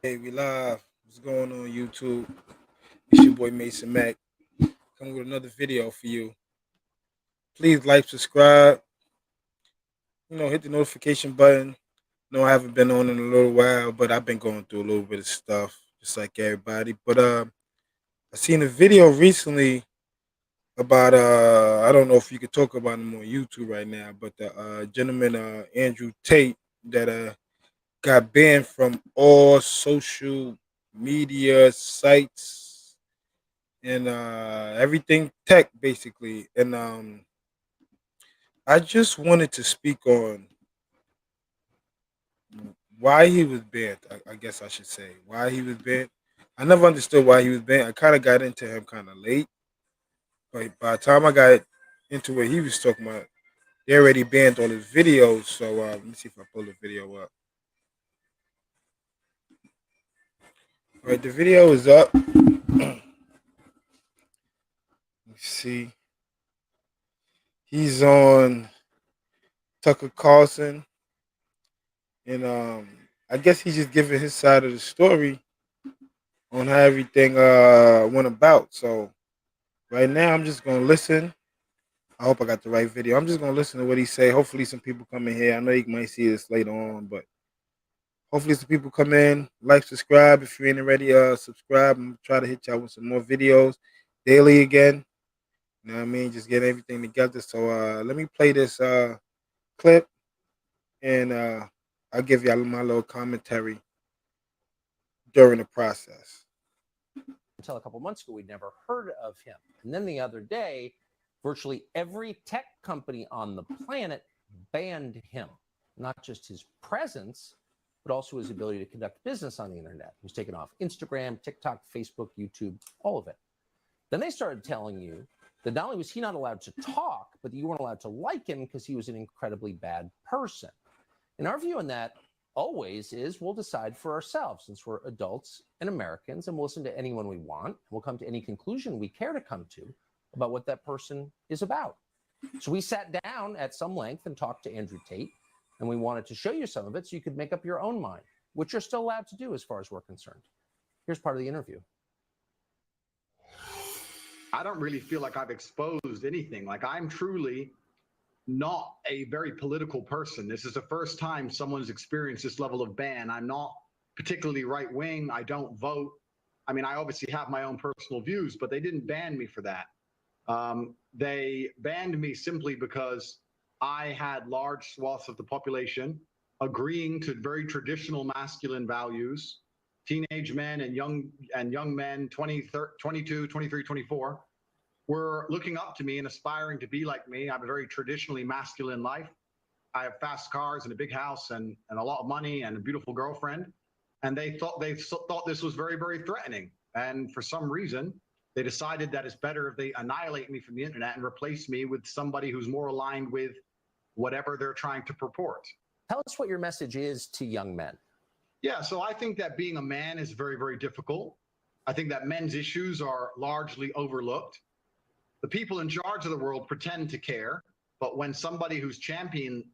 Hey, we live. What's going on, YouTube? It's your boy Mason Mac. Coming with another video for you. Please like, subscribe. Hit the notification button. No, I haven't been on in a little while, but I've been going through a little bit of stuff, just like everybody. But I seen a video recently about I don't know if you could talk about him on YouTube right now, but the gentleman Andrew Tate that got banned from all social media sites and everything tech basically. And I just wanted to speak on why he was banned. I guess I should say why he was banned. I never understood why he was banned. I kind of got into him kind of late, but by the time I got into what he was talking about, they already banned all his videos. So let me see if I pull the video up. All right, the video is up. Let's see. He's on Tucker Carlson, and I guess he's just giving his side of the story on how everything went about. So right now, I'm just gonna listen. I hope I got the right video. I'm just gonna listen to what he say. Hopefully, some people come in here. I know you might see this later on, but hopefully, some people come in, like, subscribe. If you ain't already, subscribe. I'm try to hit y'all with some more videos daily again. You know what I mean? Just get everything together. So let me play this clip, and I'll give y'all my little commentary during the process. Until a couple months ago, we'd never heard of him. And then the other day, virtually every tech company on the planet banned him, not just his presence, but also his ability to conduct business on the internet. He was taken off Instagram, TikTok, Facebook, YouTube, all of it. Then they started telling you that not only was he not allowed to talk, but you weren't allowed to like him because he was an incredibly bad person. And our view on that always is we'll decide for ourselves since we're adults and Americans, and we'll listen to anyone we want. We'll come to any conclusion we care to come to about what that person is about. So we sat down at some length and talked to Andrew Tate, and we wanted to show you some of it so you could make up your own mind, which you're still allowed to do as far as we're concerned. Here's part of the interview. I don't really feel like I've exposed anything. Like, I'm truly not a very political person. This is the first time someone's experienced this level of ban. I'm not particularly right wing. I don't vote. I mean, I obviously have my own personal views, but they didn't ban me for that. They banned me simply because I had large swaths of the population agreeing to very traditional masculine values. Teenage men and young men, 20, 22, 23, 24, were looking up to me and aspiring to be like me. I have a very traditionally masculine life. I have fast cars and a big house and a lot of money and a beautiful girlfriend. And they thought this was very, very threatening. And for some reason, they decided that it's better if they annihilate me from the internet and replace me with somebody who's more aligned with whatever they're trying to purport. Tell us what your message is to young men. Yeah, so I think that being a man is very, very difficult. I think that men's issues are largely overlooked. The people in charge of the world pretend to care, but when somebody who's championing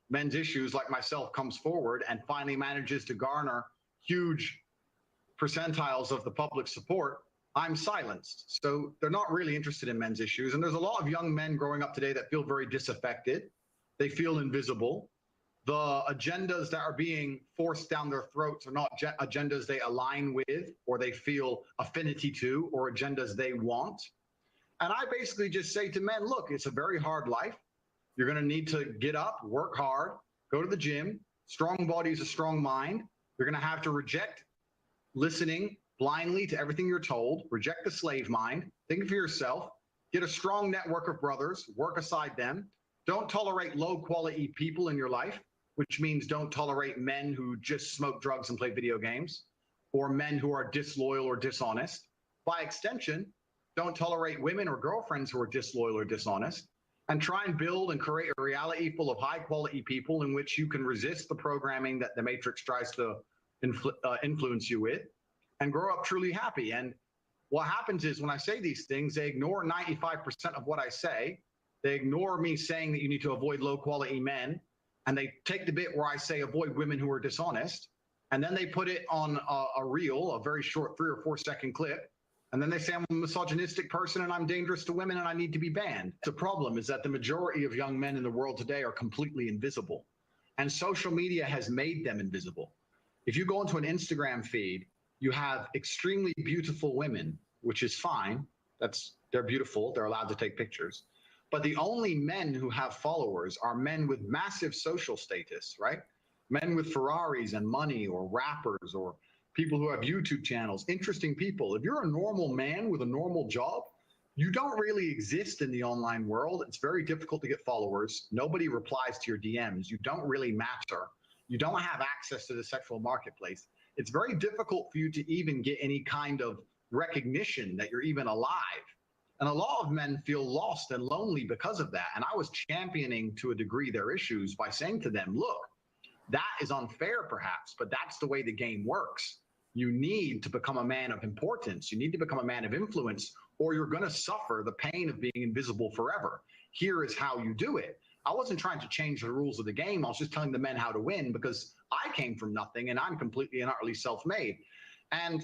men's issues like myself comes forward and finally manages to garner huge percentiles of the public support, I'm silenced. So they're not really interested in men's issues. And there's a lot of young men growing up today that feel very disaffected. They feel invisible. The agendas that are being forced down their throats are not agendas they align with or they feel affinity to or agendas they want. And I basically just say to men, look, it's a very hard life. You're going to need to get up, work hard, go to the gym. Strong body is a strong mind. You're going to have to reject listening blindly to everything you're told, reject the slave mind, think for yourself, get a strong network of brothers, work aside them. Don't tolerate low quality people in your life, which means don't tolerate men who just smoke drugs and play video games, or men who are disloyal or dishonest. By extension, don't tolerate women or girlfriends who are disloyal or dishonest, and try and build and create a reality full of high quality people in which you can resist the programming that the Matrix tries to influence you with, and grow up truly happy. And what happens is when I say these things, they ignore 95% of what I say. They ignore me saying that you need to avoid low quality men. And they take the bit where I say avoid women who are dishonest. And then they put it on a reel, a very short 3 or 4 second clip. And then they say I'm a misogynistic person and I'm dangerous to women and I need to be banned. The problem is that the majority of young men in the world today are completely invisible. And social media has made them invisible. If you go into an Instagram feed, you have extremely beautiful women, which is fine. They're beautiful. They're allowed to take pictures. But the only men who have followers are men with massive social status, right? Men with Ferraris and money, or rappers, or people who have YouTube channels, interesting people. If you're a normal man with a normal job, you don't really exist in the online world. It's very difficult to get followers. Nobody replies to your DMs. You don't really matter. You don't have access to the sexual marketplace. It's very difficult for you to even get any kind of recognition that you're even alive. And a lot of men feel lost and lonely because of that. And I was championing to a degree their issues by saying to them, look, that is unfair perhaps, but that's the way the game works. You need to become a man of importance. You need to become a man of influence, or you're going to suffer the pain of being invisible forever. Here is how you do it. I wasn't trying to change the rules of the game. I was just telling the men how to win, because I came from nothing and I'm completely and utterly self-made. And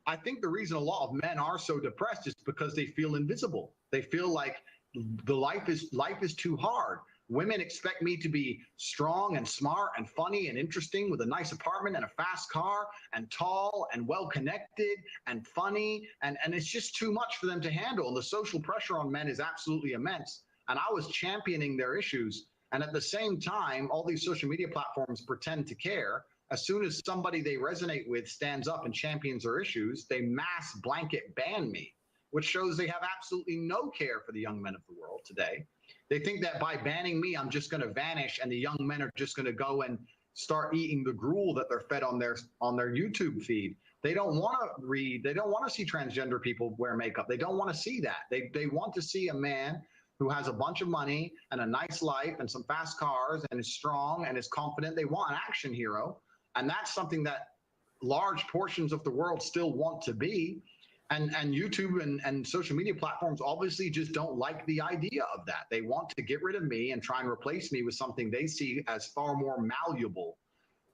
I think the reason a lot of men are so depressed is because they feel invisible. They feel like the life is too hard. Women expect me to be strong and smart and funny and interesting with a nice apartment and a fast car and tall and well-connected and funny. And it's just too much for them to handle. And the social pressure on men is absolutely immense. And I was championing their issues. And at the same time, all these social media platforms pretend to care. As soon as somebody they resonate with stands up and champions their issues, they mass blanket ban me, which shows they have absolutely no care for the young men of the world today. They think that by banning me, I'm just going to vanish and the young men are just going to go and start eating the gruel that they're fed on their YouTube feed. They don't want to read. They don't want to see transgender people wear makeup. They don't want to see that. They want to see a man who has a bunch of money and a nice life and some fast cars and is strong and is confident. They want an action hero. And that's something that large portions of the world still want to be. And YouTube and social media platforms obviously just don't like the idea of that. They want to get rid of me and try and replace me with something they see as far more malleable,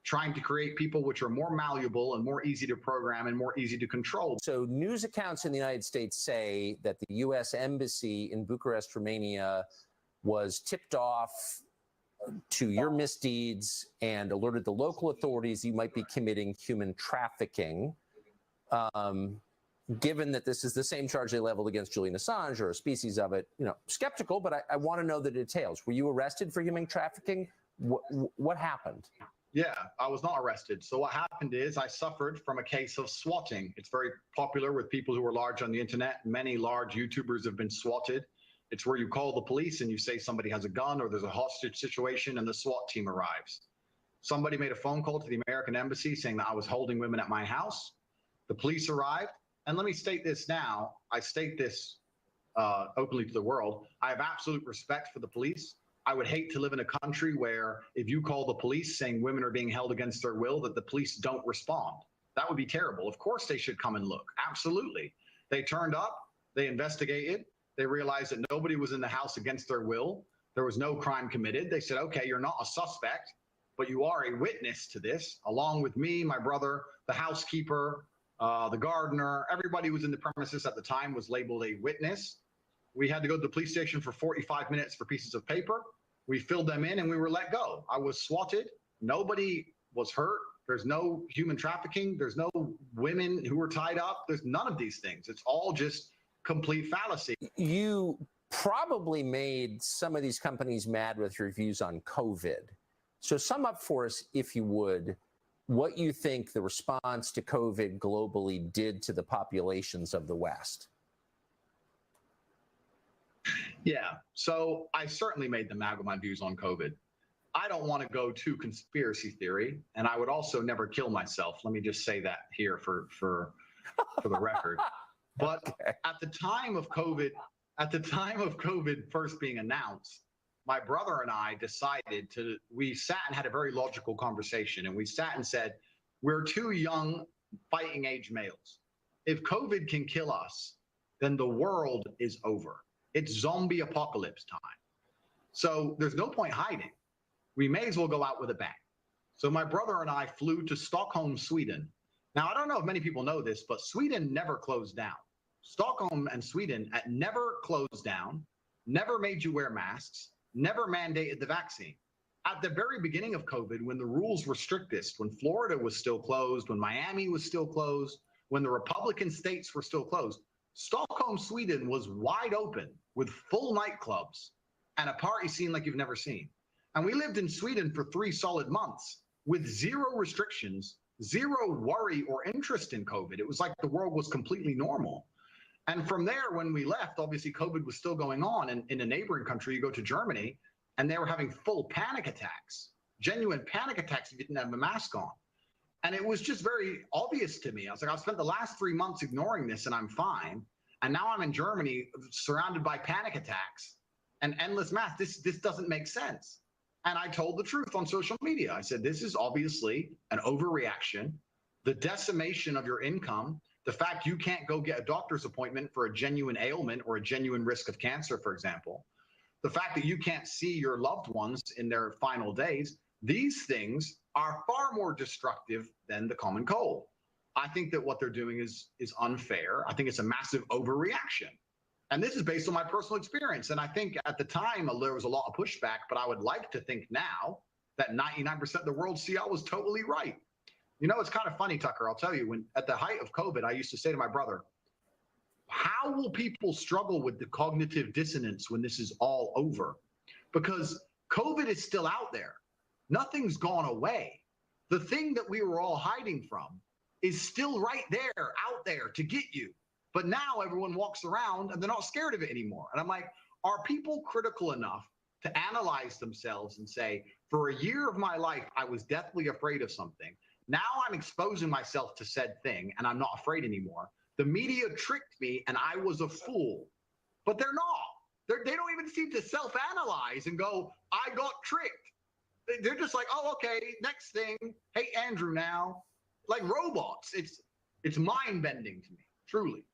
trying to create people which are more malleable and more easy to program and more easy to control. So news accounts in the United States say that the U.S. Embassy in Bucharest, Romania, was tipped off to your misdeeds and alerted the local authorities you might be committing human trafficking. Given that this is the same charge they leveled against Julian Assange, or a species of it, skeptical, but I want to know the details. Were you arrested for human trafficking? What happened? Yeah, I was not arrested. So what happened is I suffered from a case of swatting. It's very popular with people who are large on the internet. Many large YouTubers have been swatted. It's where you call the police and you say somebody has a gun or there's a hostage situation and the SWAT team arrives. Somebody made a phone call to the American embassy saying that I was holding women at my house. The police arrived. And let me state this now. I state this openly to the world. I have absolute respect for the police. I would hate to live in a country where if you call the police saying women are being held against their will, that the police don't respond. That would be terrible. Of course they should come and look. Absolutely. They turned up. They investigated. They realized that nobody was in the house against their will. There was no crime committed. They said, okay, you're not a suspect, but you are a witness to this, along with me, my brother, the housekeeper, the gardener. Everybody who was in the premises at the time was labeled a witness. We had to go to the police station for 45 minutes for pieces of paper. We filled them in and we were let go. I was swatted. Nobody was hurt. There's no human trafficking. There's no women who were tied up. There's none of these things. It's all just complete fallacy. You probably made some of these companies mad with your views on COVID. So sum up for us, if you would, what you think the response to COVID globally did to the populations of the West. Yeah, so I certainly made them mad with my views on COVID. I don't want to go to conspiracy theory, and I would also never kill myself. Let me just say that here for the record. But Okay. at the time of COVID first being announced, my brother and I decided we sat and had a very logical conversation, and we sat and said, we're two young fighting age males. If COVID can kill us, then the world is over. It's zombie apocalypse time. So there's no point hiding. We may as well go out with a bang. So my brother and I flew to Stockholm, Sweden. Now, I don't know if many people know this, but Sweden never closed down. Stockholm and Sweden never closed down, never made you wear masks, never mandated the vaccine. At the very beginning of COVID, when the rules were strictest, when Florida was still closed, when Miami was still closed, when the Republican states were still closed, Stockholm, Sweden was wide open with full nightclubs and a party scene like you've never seen. And we lived in Sweden for 3 solid months with zero restrictions, zero worry or interest in COVID. It was like the world was completely normal. And from there, when we left, obviously COVID was still going on. And in a neighboring country, you go to Germany, and they were having full panic attacks, genuine panic attacks if you didn't have a mask on. And it was just very obvious to me. I was like, I've spent the last 3 months ignoring this and I'm fine. And now I'm in Germany surrounded by panic attacks and endless masks. This doesn't make sense. And I told the truth on social media. I said, this is obviously an overreaction, the decimation of your income, the fact you can't go get a doctor's appointment for a genuine ailment or a genuine risk of cancer, for example, the fact that you can't see your loved ones in their final days. These things are far more destructive than the common cold. I think that what they're doing is unfair. I think it's a massive overreaction. And this is based on my personal experience. And I think at the time there was a lot of pushback, but I would like to think now that 99% of the world see I was totally right. You know, it's kind of funny, Tucker. I'll tell you, when at the height of COVID, I used to say to my brother, how will people struggle with the cognitive dissonance when this is all over? Because COVID is still out there. Nothing's gone away. The thing that we were all hiding from is still right there, out there to get you. But now everyone walks around and they're not scared of it anymore. And I'm like, are people critical enough to analyze themselves and say, for a year of my life, I was deathly afraid of something. Now I'm exposing myself to said thing and I'm not afraid anymore. The media tricked me and I was a fool. But they're not. They don't even seem to self-analyze and go, I got tricked. They're just like, oh, okay, next thing. Hey, Andrew now. Like robots. It's mind-bending to me, truly.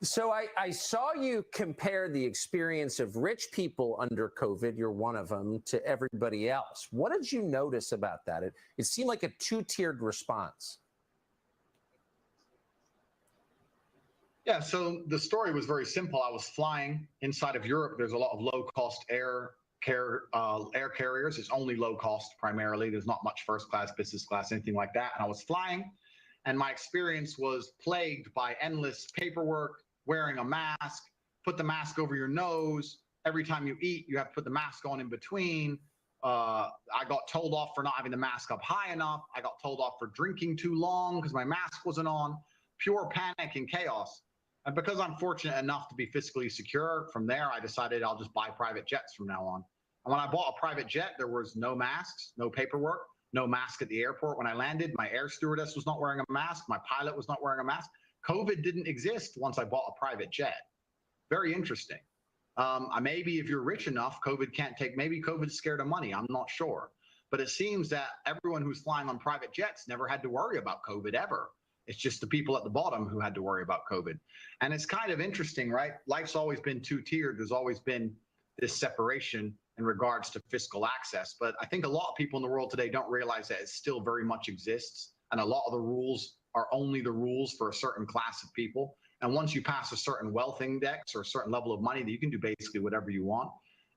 So I saw you compare the experience of rich people under COVID, you're one of them, to everybody else. What did you notice about that? It seemed like a two-tiered response. Yeah, so the story was very simple. I was flying inside of Europe. There's a lot of low-cost air carriers. It's only low cost primarily. There's not much first class, business class, anything like that. And I was flying, and my experience was plagued by endless paperwork, wearing a mask, put the mask over your nose. Every time you eat, you have to put the mask on in between. I got told off for not having the mask up high enough. I got told off for drinking too long because my mask wasn't on. Pure panic and chaos. And because I'm fortunate enough to be fiscally secure, from there, I decided I'll just buy private jets from now on. And when I bought a private jet, there was no masks, no paperwork, no mask at the airport. When I landed, my air stewardess was not wearing a mask. My pilot was not wearing a mask. COVID didn't exist once I bought a private jet. Very interesting. Maybe if you're rich enough, COVID can't take, maybe COVID's scared of money. I'm not sure. But it seems that everyone who's flying on private jets never had to worry about COVID ever. It's just the people at the bottom who had to worry about COVID. And it's kind of interesting, right? Life's always been two-tiered. There's always been this separation in regards to fiscal access. But I think a lot of people in the world today don't realize that it still very much exists. And a lot of the rules are only the rules for a certain class of people. And once you pass a certain wealth index or a certain level of money, that you can do basically whatever you want.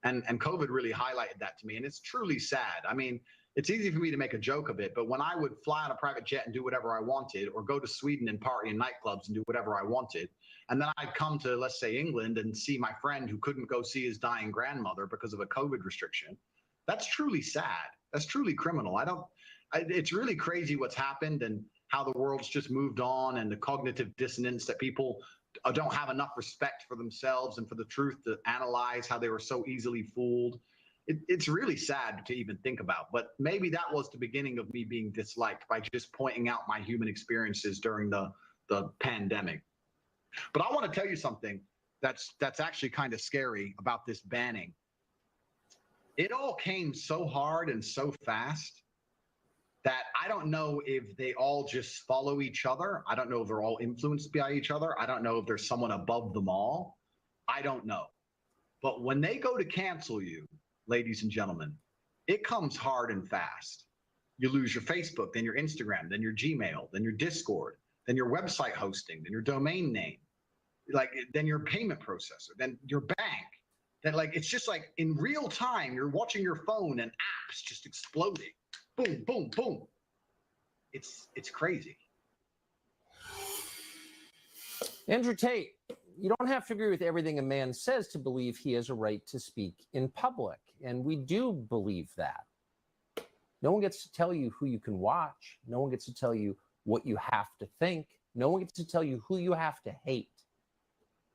And COVID really highlighted that to me. And it's truly sad. I mean, it's easy for me to make a joke of it, but when I would fly on a private jet and do whatever I wanted, or go to Sweden and party in nightclubs and do whatever I wanted, and then I'd come to, let's say, England and see my friend who couldn't go see his dying grandmother because of a COVID restriction, that's truly sad. That's truly criminal. It's really crazy what's happened and how the world's just moved on, and the cognitive dissonance that people don't have enough respect for themselves and for the truth to analyze how they were so easily fooled. It's really sad to even think about, but maybe that was the beginning of me being disliked by just pointing out my human experiences during the pandemic. But I want to tell you something that's actually kind of scary about this banning. It all came so hard and so fast that I don't know if they all just follow each other. I don't know if they're all influenced by each other. I don't know if there's someone above them all. I don't know. But when they go to cancel you, ladies and gentlemen, it comes hard and fast. you lose your Facebook, then your Instagram, then your Gmail, then your Discord, then your website hosting, then your domain name, like then your payment processor, then your bank. Then like it's just like in real time, you're watching your phone and apps just exploding. Boom, boom, boom. It's crazy. Andrew Tate, you don't have to agree with everything a man says to believe he has a right to speak in public. And we do believe that. No one gets to tell you who you can watch. No one gets to tell you what you have to think. No one gets to tell you who you have to hate.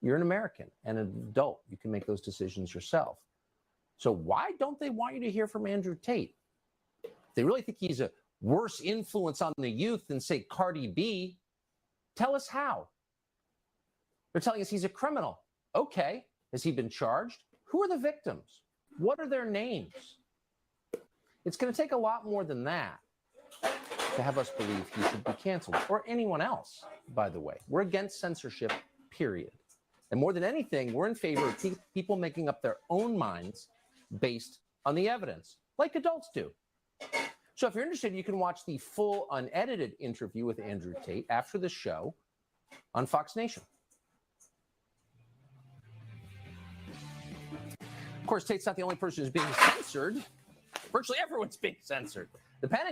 You're an American and an adult. You can make those decisions yourself. So why don't they want you to hear from Andrew Tate? If they really think he's a worse influence on the youth than, say, Cardi B, tell us how. They're telling us he's a criminal. Okay. Has he been charged? Who are the victims? What are their names? It's going to take a lot more than that to have us believe he should be canceled, or anyone else, by the way. We're against censorship, period. And more than anything, we're in favor of people making up their own minds based on the evidence, like adults do. So if you're interested, you can watch the full unedited interview with Andrew Tate after the show on Fox Nation. Of course, Tate's not the only person who's being censored. Virtually everyone's being censored. The Pentagon